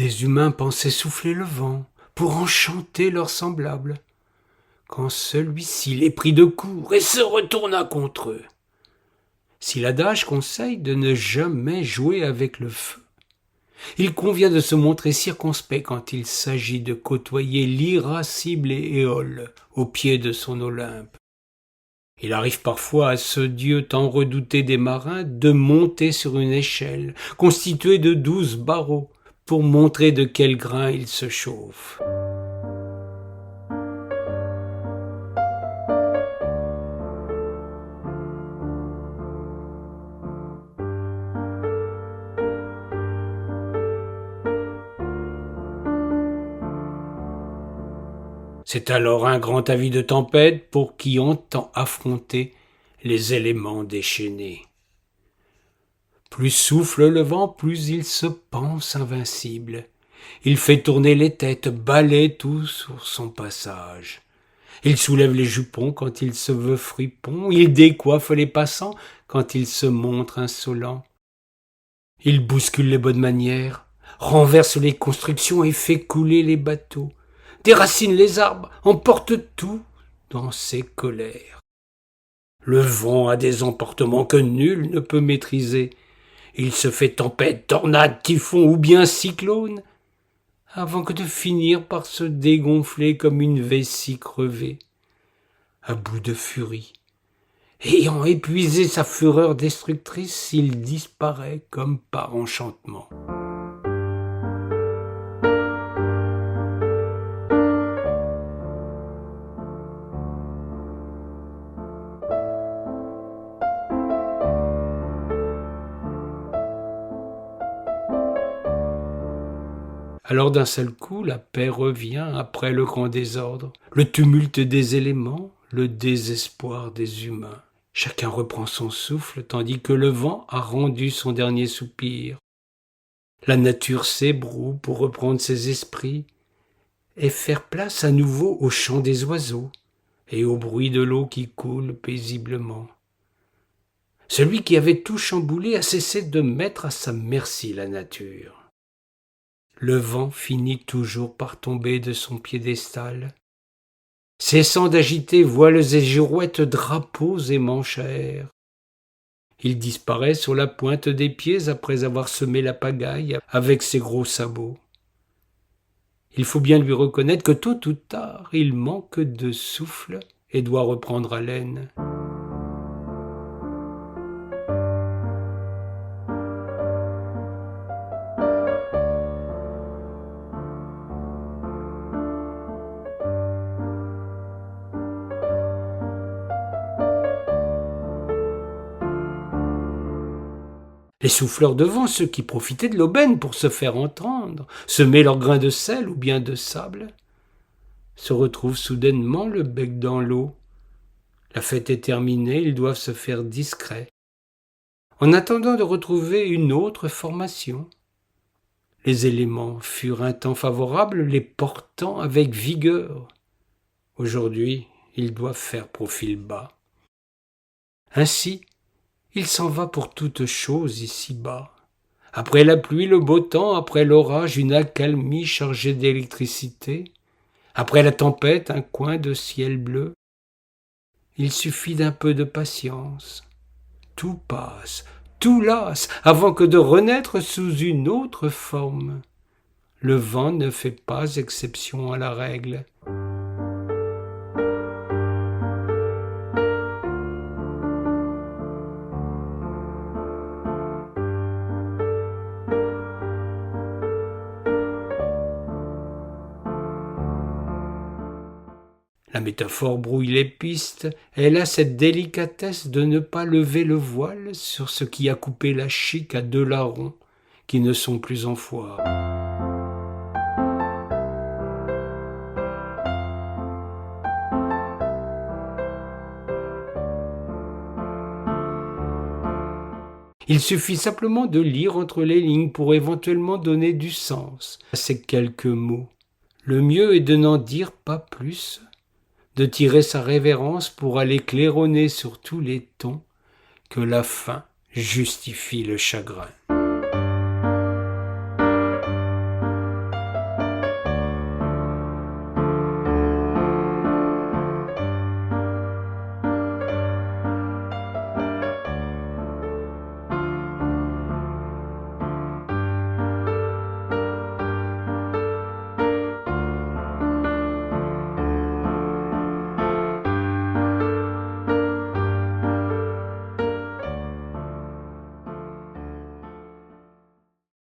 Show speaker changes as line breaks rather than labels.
Les humains pensaient souffler le vent pour enchanter leurs semblables, quand celui-ci les prit de court et se retourna contre eux. Si l'adage conseille de ne jamais jouer avec le feu, il convient de se montrer circonspect quand il s'agit de côtoyer l'irascible Éole au pied de son Olympe. Il arrive parfois à ce dieu tant redouté des marins de monter sur une échelle constituée de 12 barreaux pour montrer de quel grain il se chauffe. C'est alors un grand avis de tempête pour qui entend affronter les éléments déchaînés. Plus souffle le vent, plus il se pense invincible. Il fait tourner les têtes, balaie tout sur son passage. Il soulève les jupons quand il se veut fripon, il décoiffe les passants quand il se montre insolent. Il bouscule les bonnes manières, renverse les constructions et fait couler les bateaux, déracine les arbres, emporte tout dans ses colères. Le vent a des emportements que nul ne peut maîtriser. Il se fait tempête, tornade, typhon ou bien cyclone, avant que de finir par se dégonfler comme une vessie crevée. À bout de furie, ayant épuisé sa fureur destructrice, il disparaît comme par enchantement. Alors d'un seul coup, la paix revient après le grand désordre, le tumulte des éléments, le désespoir des humains. Chacun reprend son souffle tandis que le vent a rendu son dernier soupir. La nature s'ébroue pour reprendre ses esprits et faire place à nouveau au chant des oiseaux et au bruit de l'eau qui coule paisiblement. Celui qui avait tout chamboulé a cessé de mettre à sa merci la nature. Le vent finit toujours par tomber de son piédestal, cessant d'agiter voiles et girouettes, drapeaux et manches à air. Il disparaît sur la pointe des pieds après avoir semé la pagaille avec ses gros sabots. Il faut bien lui reconnaître que tôt ou tard, il manque de souffle et doit reprendre haleine. Les souffleurs de vent, ceux qui profitaient de l'aubaine pour se faire entendre, semer leurs grains de sel ou bien de sable, se retrouvent soudainement le bec dans l'eau. La fête est terminée, ils doivent se faire discrets, en attendant de retrouver une autre formation. Les éléments furent un temps favorable, les portant avec vigueur. Aujourd'hui, ils doivent faire profil bas. Ainsi, il s'en va pour toute chose ici-bas. Après la pluie, le beau temps, après l'orage, une accalmie chargée d'électricité. Après la tempête, un coin de ciel bleu. Il suffit d'un peu de patience. Tout passe, tout lasse, avant que de renaître sous une autre forme. Le vent ne fait pas exception à la règle. La métaphore brouille les pistes, elle a cette délicatesse de ne pas lever le voile sur ce qui a coupé la chique à deux larrons qui ne sont plus en foire. Il suffit simplement de lire entre les lignes pour éventuellement donner du sens à ces quelques mots. Le mieux est de n'en dire pas plus, de tirer sa révérence pour aller claironner sur tous les tons que la fin justifie le chagrin.